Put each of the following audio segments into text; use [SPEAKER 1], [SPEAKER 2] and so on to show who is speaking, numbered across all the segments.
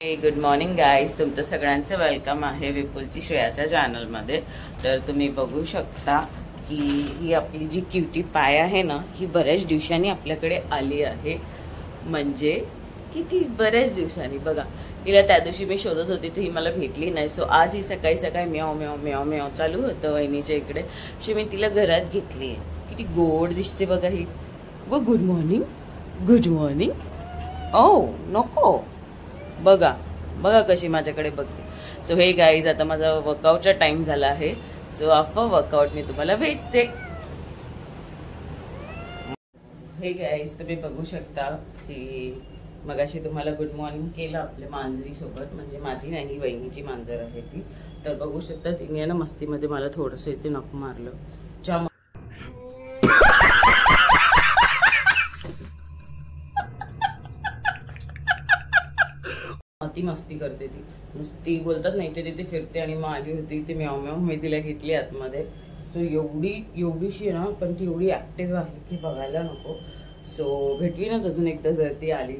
[SPEAKER 1] Good morning guys, तुमचं सगळ्यांचं welcome आहे विपुलची श्रेयाच्या चॅनलमध्ये। तर तुम्ही बघू शकता की ही आपली जी क्यूटी पाय आहे ना, ही बऱ्याच दिवसांनी आपल्याकडे आली आहे। म्हणजे किती बऱ्याच दिवसांनी बघा, हिला त्या दिवशी मी शोधत होती तर ही मला भेटली नाही। सो आज ही सकाळी सकाळी म्याव म्याव म्याव म्याव चालू होतं वहिनीच्या इकडे। सो मी तिला घरात घेतली आहे। किती गोड दिसते बघा ही। व गुड मॉर्निंग, गुड मॉर्निंग। ओ नको, बघा बघा कशी माझ्याकडे बघते। सो हे गाईज, आता माझा वर्कआउटचा टाइम झाला आहे। सो आफ्टर वर्कआउट मी तुम्हाला भेटते। हे गाईज, तुम्ही बघू शकता की मगाशी तुम्हाला गुड मॉर्निंग केलं आपल्या मांजरी सोबत, म्हणजे माझी नाही वहिनीची मांजर आहे ती। तर बघू शकता तिने ना मस्तीमध्ये मला थोडंसं इथे नख मारलं। ती मस्ती करते, ती बोलतात नाही ते तिथे फिरते आणि मग आली होती ती म्याव म्याव, मी तिला घेतली आतमध्ये। सो एवढीशी ना, पण ती एवढी ऍक्टिव्ह आहे की बघायला नको। सो भेटवीनच अजून एकदा जर ती आली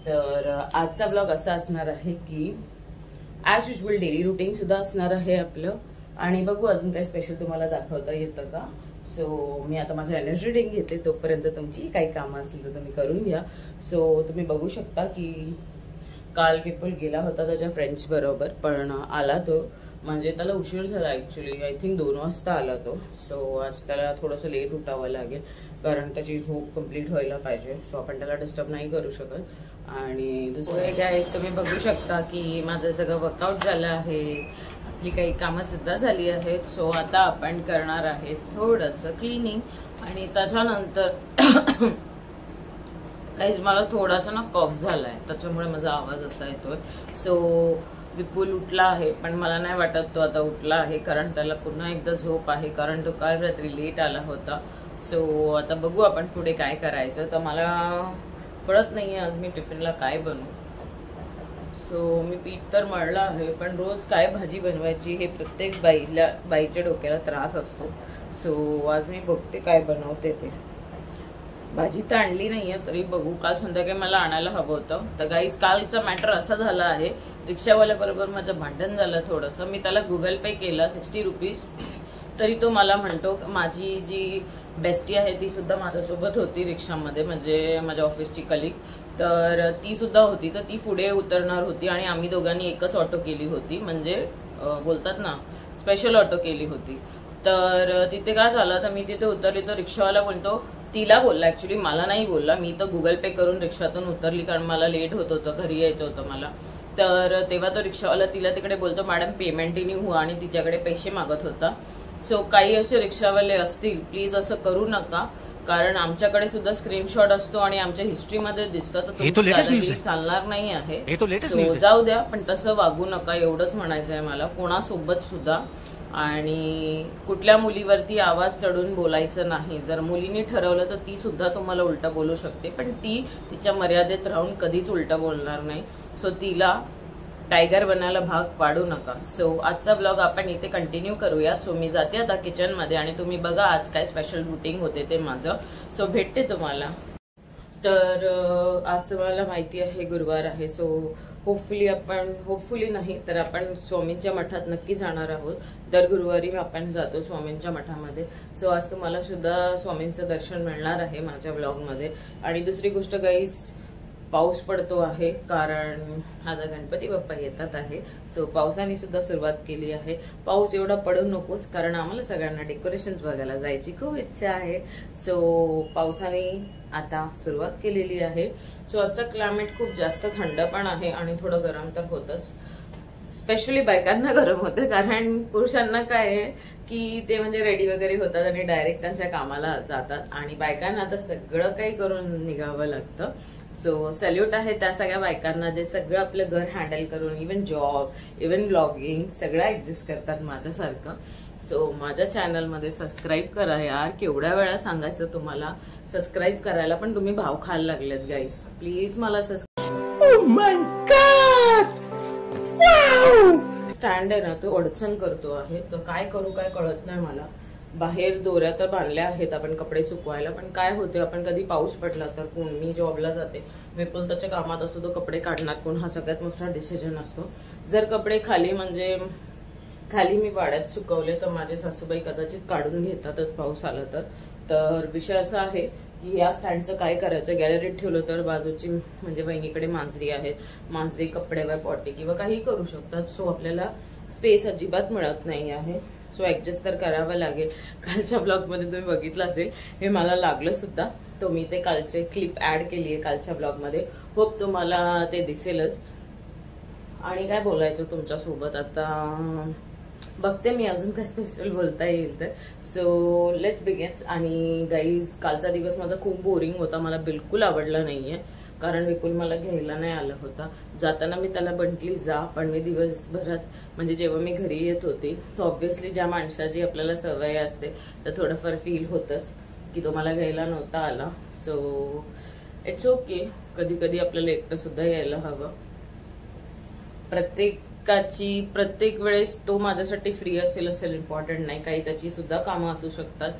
[SPEAKER 1] तर आजचा ब्लॉग असा असणार आहे की ॲज युजल डेली रुटीन सुद्धा असणार आहे आपलं। आणि बघू अजून काही स्पेशल तुम्हाला दाखवता येतं का। सो मी आता माझं एनर्जी ड्रिंक घेते, तोपर्यंत तुमची काही कामं असतील तर तुम्ही करून घ्या। सो तुम्ही बघू शकता की काल विपुल गेला होता त्याच्या फ्रेंड्स बरोबर, पण आला तो, म्हणजे त्याला उशीर झाला ऍक्च्युली, आय थिंक 2 वाजता आला तो। सो आज त्याला थोडंसं लेट उठावं लागेल कारण त्याची झोप कंप्लीट व्हायला पाहिजे। सो आपण त्याला डिस्टर्ब नाही करू शकत। आणि दुसरं गाईज, तुम्ही बघू शकता की माझं सगळं वर्कआउट झालं आहे, आपली काही कामं सुद्धा झाली आहेत। सो आता आपण करणार आहे थोडंसं क्लिनिंग आणि त्याच्यानंतर काहीच मला थोडासा ना कॉफ झालाय, त्याच्यामुळे माझा आवाज असा येतोय। सो विपुल उठला आहे, पण मला नाही वाटत तो आता उठला आहे, कारण त्याला पुन्हा एकदा झोप आहे, कारण तो काल रात्री लेट आला होता। सो आता बघू आपण पुढे काय करायचं। तर मला कळत नाहीये आज मी टिफिनला काय बनवू। सो मी पीठ तर मळलं आहे, पण रोज काय भाजी बनवायची हे प्रत्येक बाईच्या डोक्याला त्रास असतो। सो आज मी बघते काय बनवते ते। भाजी तर आणली नाहीये, तरी बघू, काल संध्याकाळी मला आणायला हवं होतं। तर गाईज, कालचा मॅटर असा झाला आहे, रिक्षावाल्याबरोबर माझं भांडण झालं थोडंसं। मी त्याला गुगल पे केला 60 रुपीज, तरी तो मला म्हणतो, माझी जी बेस्टी आहे ती सुद्धा माझ्यासोबत होती रिक्षामध्ये, म्हणजे माझ्या ऑफिसची कलिग, तर ती सुद्धा होती। तर ती पुढे उतरणार होती आणि आम्ही दोघांनी एकच ऑटो केली होती, म्हणजे बोलतात ना स्पेशल ऑटो केली होती। तर तिथे काय झालं, तर मी तिथे उतरली तर रिक्षावाला बोलतो, तिला बोलला ऍक्च्युली, मला नाही बोलला, मी तर गुगल पे करून रिक्षातून उतरली कारण मला लेट होत होतं, घरी यायचं होतं मला। तर तेव्हा तो रिक्षावाला तिला तिकडे बोलतो, मॅडम पेमेंट नाही हुआ, आणि तिच्याकडे पैसे मागत होता। सो काही असे रिक्षावाले असतील, प्लीज असं करू नका, कारण आमच्याकडे सुद्धा स्क्रीनशॉट असतो आणि आमच्या हिस्ट्रीमध्ये दिसतं, तर चालणार नाही आहे। जाऊ द्या, पण तसं वागू नका, एवढंच म्हणायचं आहे मला कोणासोबत सुद्धा। आणि कुठल्या मुलीवरती आवाज चढून बोलायचं नाही। जर मुलीने ठरवलं तर ती सुद्धा तुम्हाला उलटा बोलू शकते, पण ती तिच्या मर्यादेत राहून कधीच उलटा बोलणार नाही। सो तिला टायगर बनायला भाग पाडू नका। सो आजचा ब्लॉग आपण इथे कंटिन्यू करूया। सो मी जाते आता किचनमध्ये आणि तुम्ही बघा आज काय स्पेशल रुटीन होते ते माझं। सो भेटते तुम्हाला। तर आज तुम्हाला माहिती आहे गुरुवार आहे। सो होपफुली नाही तर आपण स्वामींच्या मठात नक्की जाणार आहोत। दर गुरुवारी आपण जातो स्वामींच्या मठामध्ये। सो आज तुम्हाला सुद्धा स्वामींचं दर्शन मिळणार आहे माझ्या ब्लॉगमध्ये। आणि दुसरी गोष्ट गाईज, पाऊस पडतो आहे कारण आता गणपती बाप्पा येतात आहे। सो पावसाने सुद्धा सुरुवात केली आहे। पाऊस एवढा पडू नकोस, कारण आम्हाला सगळ्यांना डेकोरेशन्स बघायला जायची खूप इच्छा आहे। सो पावसाने आता सुरुवात केलेली आहे। सो आजचं क्लायमेट खूप जास्त थंड पण आहे आणि थोडं गरम तर होतच। स्पेशली बायकांना गरम होतं, कारण पुरुषांना काय आहे की ते म्हणजे रेडी वगैरे होतात आणि डायरेक्ट त्यांच्या कामाला जातात, आणि बायकांना आता सगळं काही करून निघावं लागतं। सो सॅल्यूट आहे त्या सगळ्या बायकांना जे सगळं आपलं घर हँडल करून, इव्हन जॉब, इव्हन ब्लॉगिंग सगळं ऍडजस्ट करतात माझ्यासारखं। सो माझ्या चॅनलमध्ये सबस्क्राईब करा यार, केवढ्या वेळा सांगायचं तुम्हाला सबस्क्राईब करायला, पण तुम्ही भाव खायला लागलेत गाईस, प्लीज मला स्टँड आहे ना तो अडचण करतो आहे, तर काय करू काय कळत नाही मला। बाहेर दोऱ्या तर बांधल्या आहेत आपण कपडे सुकवायला, पण काय होते आपण कधी पाऊस पडला तर मी जॉबला जाते विपुल त्याच्या कामात असतो, तो कपडे काढणार कोण हा सगळ्यात मोठा डिसिजन असतो. जर कपडे खाली म्हणजे खाली मी वाड्यात सुकवले तर माझे सासूबाई कदाचित काढून घेतातच पाऊस आला तर विषय असा आहे की या स्टँडचं काय करायचं. गॅलरीत ठेवलं तर बाजूची म्हणजे बहिणीकडे मांजरी आहेत, मांजरी कपड्यावर पॉटी किंवा काही करू शकतात. सो आपल्याला स्पेस अजिबात मिळत नाही आहे. सो ऍडजस्ट तर करावं लागेल. कालच्या ब्लॉगमध्ये तुम्ही बघितलं असेल, हे मला लागलं सुद्धा. तो मी ते कालचे क्लिप ऍड केली आहे कालच्या ब्लॉगमध्ये. होप तुम्हाला ते दिसेलच. आणि काय बोलायचं तुमच्यासोबत आता बघते मी अजून काय स्पेशल बोलता येईल तर. So let's begin. आणि गाईज कालचा दिवस माझा खूप बोरिंग होता, मला बिलकुल आवडला नाहीये. कारण विपुल मला घ्यायला नाही आला होता. जाताना मी त्याला म्हटली जा, पण मी दिवसभरात म्हणजे जेव्हा मी घरी येत होती तर ऑब्व्हियसली ज्या माणसाची आपल्याला सवय असते तर थोडंफार फील होतच की तो मला घ्यायला नव्हता आला. सो इट्स ओके, कधी कधी आपल्याला एकटं सुद्धा यायला हवं. प्रत्येक वेळेस तो माझ्यासाठी फ्री असेल इम्पॉर्टंट नाही. काही त्याची सुद्धा कामं असू शकतात.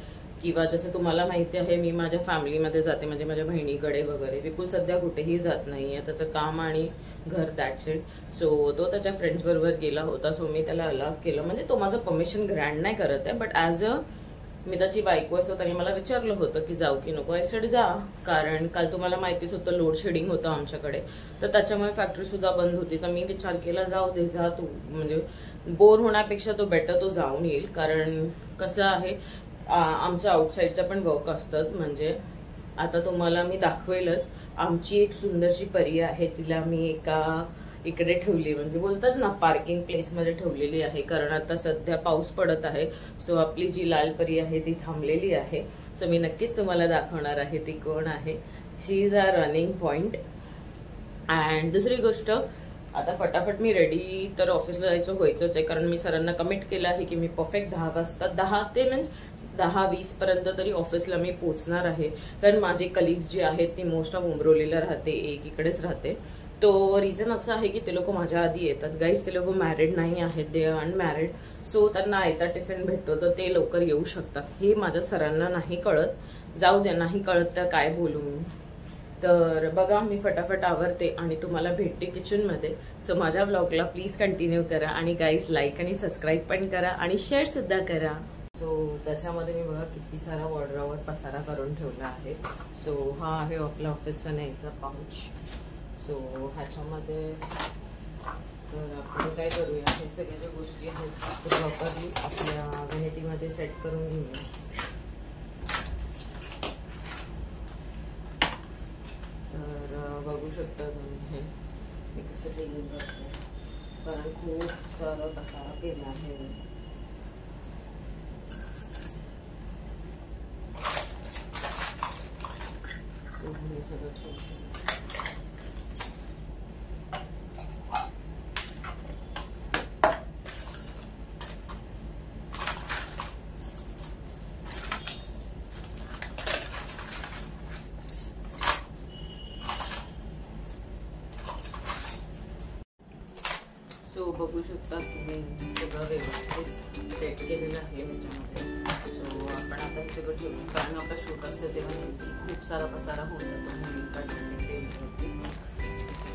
[SPEAKER 1] किंवा जसं तुम्हाला माहिती आहे मी माझ्या फॅमिलीमध्ये जाते, म्हणजे माझ्या बहिणीकडे वगैरे. विपुल सध्या कुठेही जात नाहीये, त्याचं काम आणि घर दॅट्स इट. सो तो त्याच्या फ्रेंड्स बरोबर गेला होता. सो मी त्याला अलाव केलं, म्हणजे तो माझं परमिशन ग्रँड नाही करत आहे, बट ऍज अ मी त्याची बायको असतो त्याने मला विचारलं होतं की जाऊ की नको. आय सेड जा, कारण काल तुम्हाला माहितीच होतं लोड शेडिंग होतं आमच्याकडे, तर त्याच्यामुळे फॅक्टरी सुद्धा बंद होती. तर मी विचार केला जाऊ दे, जा तू, म्हणजे बोर होण्यापेक्षा तो बेटर तो जाऊन येईल. कारण कसं आहे आमच्या आउटसाईडच्या पण वर्क असतात. म्हणजे आता तुम्हाला मी दाखवेलच, आमची एक सुंदरशी परी आहे, तिला मी एका इकडे ठेवली, म्हणजे बोलतात ना पार्किंग प्लेस मध्ये ठेवलेली आहे. कारण आता सध्या पाऊस पडत आहे. सो आपली जी लाल परी आहे ती थांबलेली आहे. सो मी नक्कीच तुम्हाला दाखवणार आहे ती कोण आहे. She is a running point. And दुसरी गोष्ट, आता फटाफट मी रेडी तर ऑफिसला जायचं व्हायचंच आहे. कारण मी सरांना कमिट केलं आहे की मी परफेक्ट 10 वाजता 10 ते मीन्स 10-20 पर्यंत तरी ऑफिसला मी पोहोचणार आहे. कारण माझे कलिग्स जे आहेत ती मोस्ट ऑफ उमरोलीला राहते, एक इकडेच राहते. तो रिझन असं आहे की ते लोक माझ्या आधी येतात. गाईज ते लोक मॅरिड नाही आहेत, दे अनमॅरिड. सो त्यांना आयता टिफिन भेटतो तर ते लवकर येऊ शकतात. हे माझ्या सरांना नाही कळत. जाऊ द्या, नाही कळत तर काय बोलू मी. तर बघा मी फटाफट आवरते आणि तुम्हाला भेटते किचनमध्ये. सो माझ्या ब्लॉगला प्लीज कंटिन्यू करा. आणि गाईज लाईक आणि सबस्क्राईब पण करा आणि शेअर सुद्धा करा. सो त्याच्यामध्ये मी बघा किती सारा वॉर्डरोबवर पसारा करून ठेवला आहे. सो हा आहे आपला ऑफिसचा न्यायचा पाऊच. सो ह्याच्यामध्ये तर आपण काय करूया, हे सगळ्या ज्या गोष्टी आहेत ते प्रॉपरली आपल्या व्हॅनिटीमध्ये सेट करून घेऊया. तर बघू शकता तुम्ही हे मी कसं केलं जातं, कारण खूप सारा पसारा केला आहे. सो हे सगळं सो बघू शकता तुम्ही सगळं व्यवस्थित सेट केलेलं आहे ह्याच्यामध्ये. सो आपण आता हे सगळं ठेवू, कारण आपला शूट असतं तेव्हा खूप सारा पसारा होत जातो मुलींचा ड्रेसिंग टेबलवरती.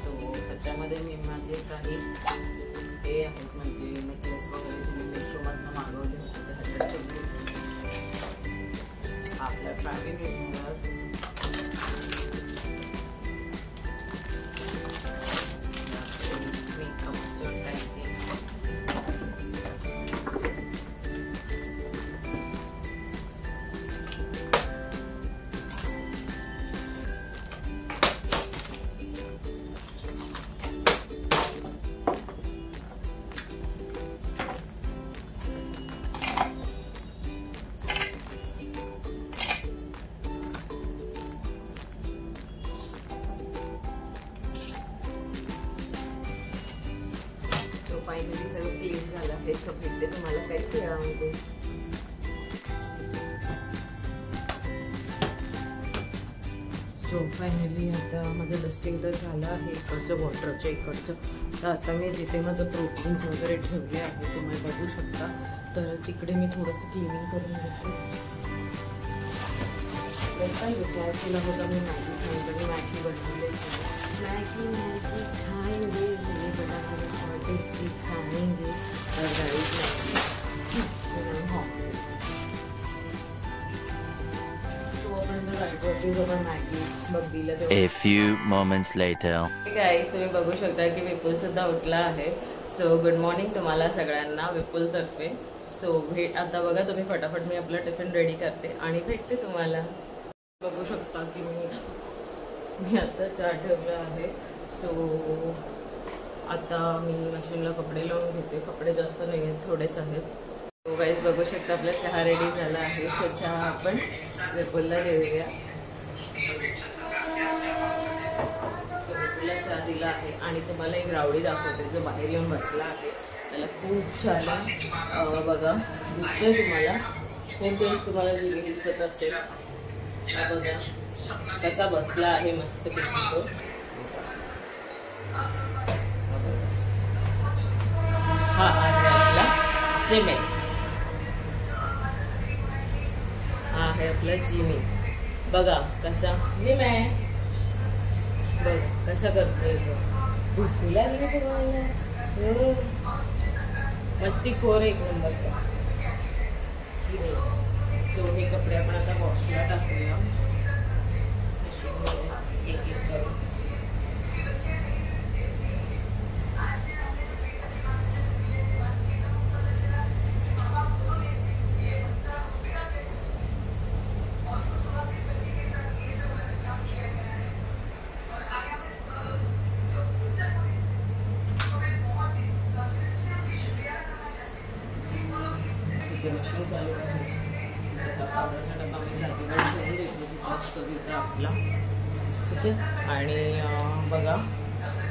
[SPEAKER 1] सो त्याच्यामध्ये मी माझे काही हे आहेत म्हणजे नेकलेस वगैरे जे मी मेशोमधनं मागवले होते ते ह्याच्यात ठेवले. आपल्या फॅमिलीवर फायनली सगळं क्लीन झालं आहे. सो भेटते तुम्हाला काहीच वेळामध्ये. सो फायनली आता माझं डस्टिंग तर झालं आहे इकडचं वॉटरचं इकडचं. तर आता मी जिथे माझं प्रोटीन्स वगैरे ठेवले आहे तुम्ही बघू शकता. तर तिकडे मी थोडंसं क्लिनिंग करून घेते. काय विचार केला होता मी मॅगी बनवली मैगी मैगी खाएंगे, ये बड़ा ऑर्डर्स भी खाएंगे और
[SPEAKER 2] A few moments later.
[SPEAKER 1] Guys तुम्ही बघू शकता की विपुल सुद्धा उठला आहे. सो गुड मॉर्निंग तुम्हाला सगळ्यांना विपुल तर्फे. सो भेट आता बघा तुम्ही फटाफट मी आपला टिफिन रेडी करते आणि भेटते तुम्हाला. बघू शकता की मी आता चहा ठेवला आहे. सो आता मी मशीनला कपडे लावून घेते. कपडे जास्त नाही आहेत, थोडेच आहेत. सो गाईज बघू शकता आपला चहा रेडी झाला आहे. सो चहा आपण विपुलला देऊया. विपुलला चहा दिला आहे आणि तुम्हाला एक रावडी दाखवते जो बाहेर येऊन बसला आहे. त्याला खूप छान बघा दिसतोय तुम्हाला, खूप दिवस तुम्हाला जिवे दिसत असेल. बघा कसा बसला आहे मस्त पैकी तो. हा आहे आपला जिमी. हा आहे आपला जिमी. बघा कसा जिमी, बघा कशा करतोय भूकला तुम्हाला. मस्ती खोर एक नंबरचा. सो हे कपडे आपण आता वॉशला टाकूया. एक एक करून मशीन चालू आहे. पावडरचा डबा मी साधीवर ठेवून देतो जिथंच कविता आपला. ठीक आहे. आणि बघा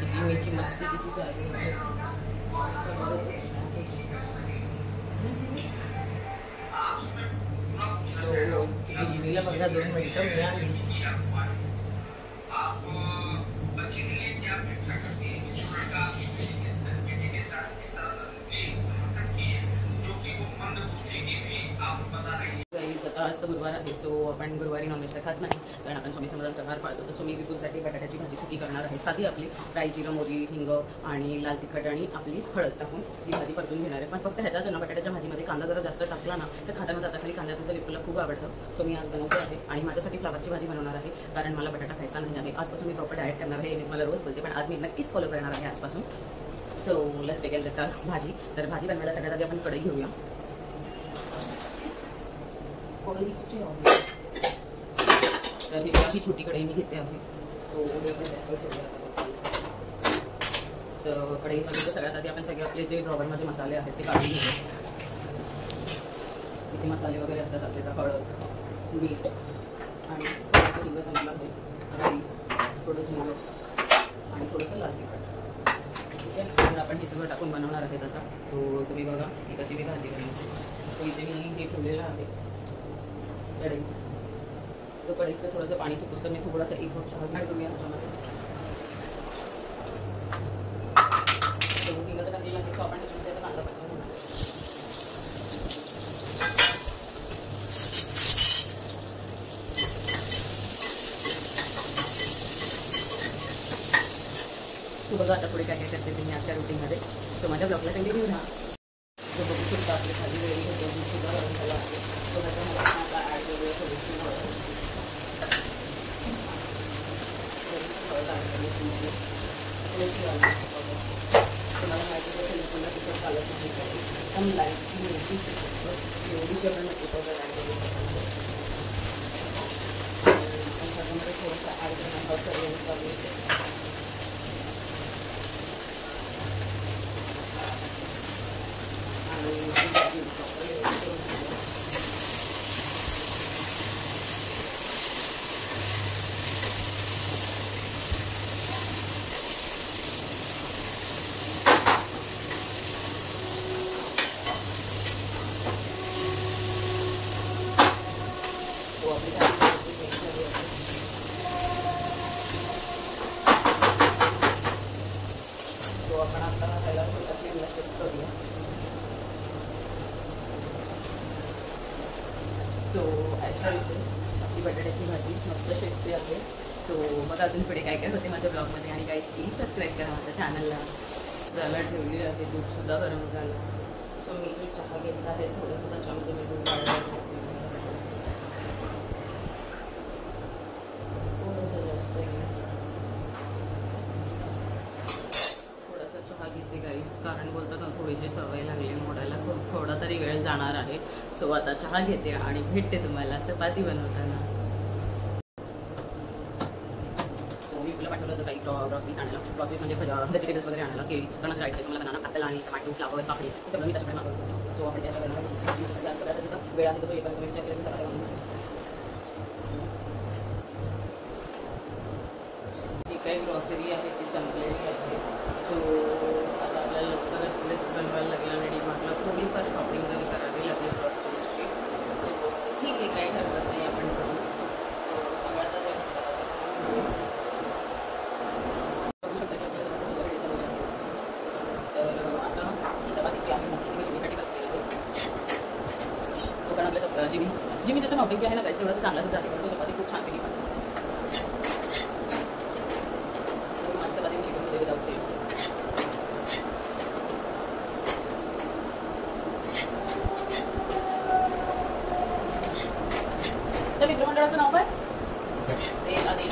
[SPEAKER 1] की जिमीची मस्ती किती चालू आहे. जिमीला बघा 2 मिनिटं मिळालीच. आज तर गुरुवार आहे. सो आपण गुरुवारी नॉनव्हेज तर खात नाही, कारण आपण स्वामी समर्थांचा भार पाळतो. तर मी विपुलसाठी बटाट्याची भाजी सुकी करणार आहे. साधी आपली राई, जिरं, मोहरी, हिंग आणि लाल तिखट आणि आपली हळद टाकून ही भाजी परतून घेणार आहे. पण फक्त ह्याच्यात ना बटाट्याच्या भाजीमध्ये कांदा जरा जास्त टाकला ना तर खाताना जाता खाली कांद्यातून तर विपुलला खूप आवडतं. सो मी आज बनवते आहे आणि माझ्यासाठी फ्लावरची भाजी बनवणार आहे, कारण मला बटाटा खायचा नाही आहे. आजपासून मी प्रॉपर डाएट करणार आहे. मला रोज बोलते पण आज मी नक्कीच फॉलो करणार आहे आजपासून. सो लेट्स बिगिन विथ भाजी. तर भाजी बनवायला सगळ्यात आधी आपण कढई घेऊया. तर ही छोटी कढई मी घेते आहे. सो आपण गॅसवर ठेवूया. सो कढईमध्ये सगळ्यात आधी आपण सगळे आपले जे ड्रॉवरमध्ये मसाले आहेत ते काढून घेऊया. इथे मसाले वगैरे असतात आपले, तर हळद, मीठ आणि थोडंसं हिंग संपला आहे, राई, थोडं जिरं आणि थोडंसं लाल तिखट. ठीक आहे. तर आपण हे सगळं टाकून बनवणार आहेत आता. सो तुम्ही बघा ही कशी मी भाजी बनवली. सो इथे मी हे ठेवलेलं आहे कढई. सो कढईतलं थोडंसं पाणी सुकूस तर मी थोडासा एक हळद ॲड करूया त्याच्यामध्ये. हिंग तर टाकलेला आहे. सो आपण त्याचा कांदा पटकन होणार. तू बघा आता पुढे काय काय करते तुम्ही आजच्या रुटीनमध्ये. सो माझ्या ब्लॉगला कंटिन्यू राहा. तो बघू शकता आपली भाजी वेगळी होते सुद्धा गरम झाला आहे. तो त्याच्यामध्ये आता ॲड करूया थोडीशी हळद. तुम्हाला माहिती असेल पुन्हा तिथं चालत नाही काही एकदम लाईटची मिरची एवढी जेवण नको पावडर ॲड करू शकतो. त्याच्यामध्ये थोडंसं ॲड करणं सर्व चालू होते. आपण आता त्याला थोडा शिफ्ट करूया. सो अशा इथे आपली बटाट्याची भाजी मस्त शिजते आहे. सो बघा अजून पुढे काय काय होते माझ्या ब्लॉगमध्ये. आणि गाईज प्लीज सबस्क्राईब करा माझ्या चॅनलला. त्याला ठेवली आहे, दूधसुद्धा गरम झालं. सो मी जो चहा घेतला आहे थोडंसं त्याच्यामध्ये मी दूध वाढवलं, थोडंसं जास्त थोडासा चहा घेते गाईज, कारण बोलतात ना थोडीशी सवय लागली मोडायला, थोडा तरी वेळ जाणार आहे. सो आता चहा घेते आणि भेटते तुम्हाला चपाती बनवताना. पाठवलं होतं काही ग्रॉसरीज आणायला, ग्रॉसरीज म्हणजे व्हेजिटेबल्स वगैरे आणायला, केळी, कणाचं राईट मला बनाना खायला आणि टमाटो, फ्लावर, काकडी हे सगळं मी त्याच्याकडे मागवतो. सो आपण त्याचा सगळ्यात वेळ आहे तो एका विचार केला जी काही ग्रॉसरी आहे ती संपलेली आहे. सो आता आपल्याला लवकरच लिस्ट बनवायला लागेल आणि डीमार्टला थोडीफार शॉपिंग जरी करावी लागेल ग्रॉसरीजची. ठीक आहे, काही हरकत नाही, आपण करू. जिमी जसं नॉटिंग आहे ना काही तेवढं चांगला सुद्धा आहे, पण तो चपाती खूप छान पैकी खातो. माझी चपाती मी शिकून मध्ये विदाऊट तेल. त्या मित्रमंडळाचं नाव काय? ते आधी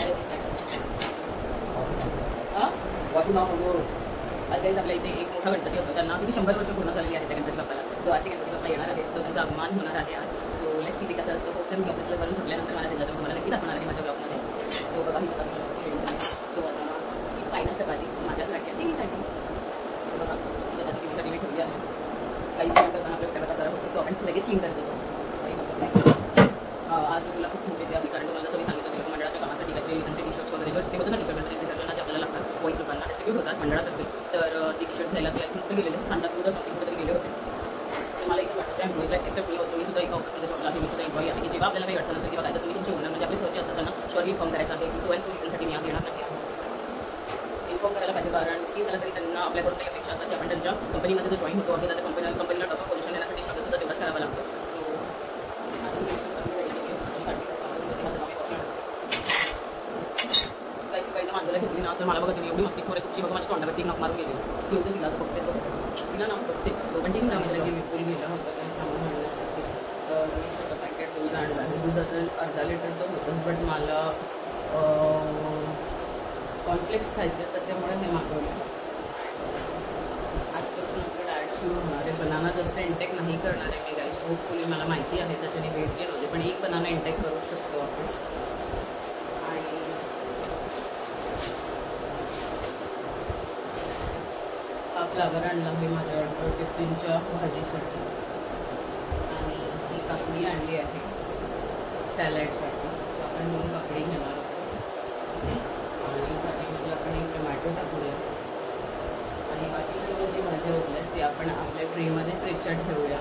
[SPEAKER 1] आज काहीच आपल्या इथे एक मोठा गणपती असतो, त्यांना किती 100 वर्ष पूर्ण झालेली आहे त्या गणपती बाप्पाला. सो आज ते गणपती बाप्पा येणार आहेत, तो त्यांचा अभिमान होणार आहे आज. सो लेट्स सी ते कसं असतं. खूप मी ऑफिसला करून सुटल्यानंतर मला त्याच्यातून तुम्हाला नक्की दाखवणार आहे माझ्या ब्लॉगमध्ये. सो बघा ही चपाती मला रेडी झाली. सो आता ही फायनल चपाती माझ्या लाटक्या चिनीसाठी. सो बघा चपाती चिनीसाठी मी ठेवली आहे. काही जेवण करताना आपल्याला कसा होतो तो आपण लगेच क्लीन करतो. आज मी तुला खूप छूट देते आहे, कारण तुम्हाला सगळी सांगितलं होतं मंडळाच्या कामासाठी काहीतरी त्यांचे टी शर्ट्स वगैरे ते होतं ना, टी शर्ट विसर्जनाचे आपल्याला लागतात, वॉईस लोकांना डिस्ट्रीब्यूट होतात मंडळातर्फे. तर ती टी शर्ट्स घ्यायला ते कुठे गेलेले सांगतात तुझं शॉपिंग कुठेतरी गेले होते. तर मला एक वाटायचं एम्प्लॉईजला एक्सेप्ट केलं होतं. मी सुद्धा एक ऑफिसमध्ये जॉबला आहे, मी सुद्धा एम्प्लॉई आहे की जेव्हा आपल्याला काही अडचण असेल किंवा काय तर तुम्ही तुमचे ओनर म्हणजे आपले सहजी असतात त्यांना शॉर्टली इन्फॉर्म करायचं आहे. सो अँड सो रिझनसाठी मी आज येणार नाही आहे. इन्फॉर्म करायला पाहिजे, कारण की झालं तरी त्यांना आपल्याकडून काही अपेक्षा असतात की आपण त्यांच्या कंपनीमध्ये जो जॉईन होतो आहे त्या कंपनीला टॉप पोझिशन देण्यासाठी स्ट्रगल सुद्धा तेवढाच करावा लागतो. सो मांजरा घेतली ना तर मला बघा तिने एवढी मस्ती खोरे कुठची बघा माझ्या तोंडावरती नक मारून गेली. एवढं तिला तर बघते तिला ना बघतेच. सो कंटिन्यू सांगितलं की विपुल गेला होता काही सामान आणण्यासाठी. तर मी छोटं पॅकेट दूध आणलं आहे. दूध आता अर्धा लिटर तर होतंच, बट मला कॉर्नफ्लेक्स खायचे त्याच्यामुळे हे मागवलं. आजपासून आपलं डाएट सुरू होणार आहे. बनाना जास्त इंटेक नाही करणार आहे मी गाईस. होपफुली मला माहिती आहे त्याच्याने वेट गेन होते, पण एक बनाना इंटेक करू शकतो आपण. हा फ्लावर आणला आहे माझ्या टिफिनच्या भाजीसाठी. आणि ही काकडी आणली आहे सॅलडसाठी. आपण 2 काकडी घेणार आहोत आणि भाजीमध्ये आपण एक टोमॅटो टाकूया. आणि बाकी सगळं जी भाज्या उरल्या ते आपण आपल्या ट्रेमध्ये फ्रीजच्यात ठेवूया.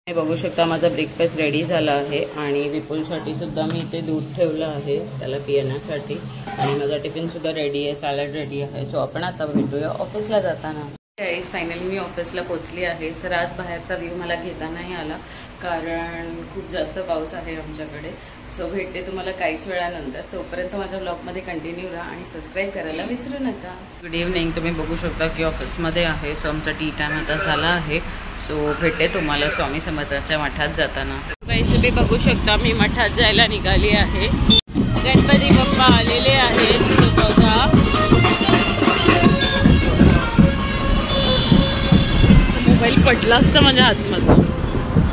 [SPEAKER 1] हे बघू शकता माझा ब्रेकफास्ट रेडी झाला आहे. आणि विपुलसाठी सुद्धा मी इथे दूध ठेवलं आहे त्याला पिण्यासाठी. आणि माझा टिफिन सुद्धा रेडी आहे, सॅलड रेडी आहे. सो आपण आता भेटूया ऑफिसला जाताना. गाईस फायनली मी ऑफिसला पोचली आहे. सर आज बाहेरचा व्ह्यू मला घेता नाही आला, कारण खूप जास्त पाऊस आहे आमच्याकडे. सो भेटते तुम्हाला काहीच वेळानंतर. तोपर्यंत माझ्या ब्लॉगमध्ये कंटिन्यू राहा आणि सबस्क्राईब करायला विसरू नका. Good evening. तुम्ही बघू शकता की ऑफिसमध्ये आहे. सो आमचा टी टाईम आता झाला आहे. सो भेटते तुम्हाला स्वामी समर्थांच्या मठात जाताना. गाईस तुम्ही बघू शकता मी मठात जायला निघाली आहे. गणपती बाप्पा आलेले आहेत. सो बघा मोबाईल पडला असता माझ्या हातमध्ये.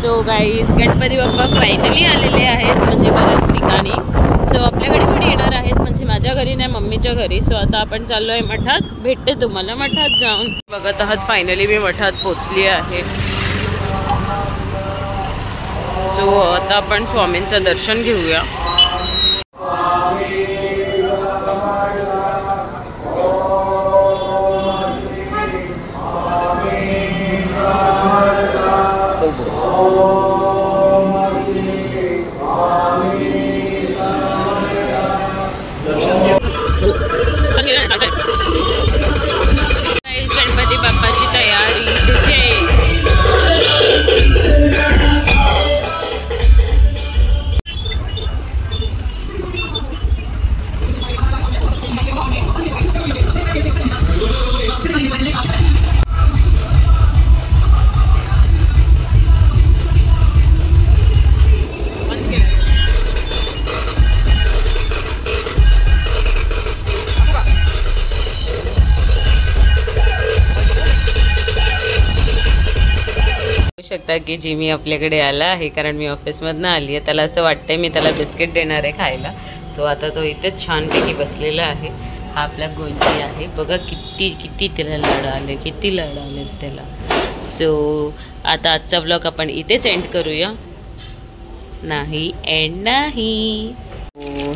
[SPEAKER 1] So guys Ganpati Bappa finally आलेले आहेत म्हणजे बऱ्याच ठिकाणी. सो आपल्याकडे पण येणार आहेत, म्हणजे माझ्या घरी नाही मम्मीच्या घरी. सो आता आपण चाललो आहे मठात. भेटते तुम्हाला मठात जाऊन. बघत आहात फायनली मी मठात पोचली आहे. सो आता आपण स्वामींचं दर्शन घेऊया. गणपती बाप्पाची तयारी तिथे. शकता की जिमी आपल्याकडे आला आहे, कारण मी ऑफिसमधनं आली आहे. त्याला असं वाटतंय मी त्याला बिस्किट देणार आहे खायला. सो आता तो इथेच छानपैकी बसलेला आहे. हा आपला गोंची आहे. बघा किती किती त्याला लाड आले, किती लाड आले त्याला. सो आता आजचा व्लॉग आपण इथेच एंड करूया. नाही एंड नाही.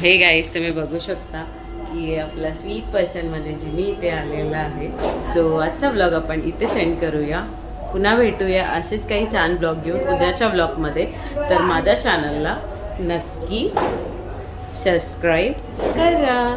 [SPEAKER 1] हे गाईस तुम्ही बघू शकता की आपला स्वीट पर्सनमध्ये जिमी इथे आलेला आहे. सो आजचा व्लॉग आपण इथेच एंड करूया. पुन्हा भेटूया असेच काही छान ब्लॉग घेऊन उद्याच्या ब्लॉगमध्ये. तर माझ्या चॅनलला नक्की सबस्क्राईब करा.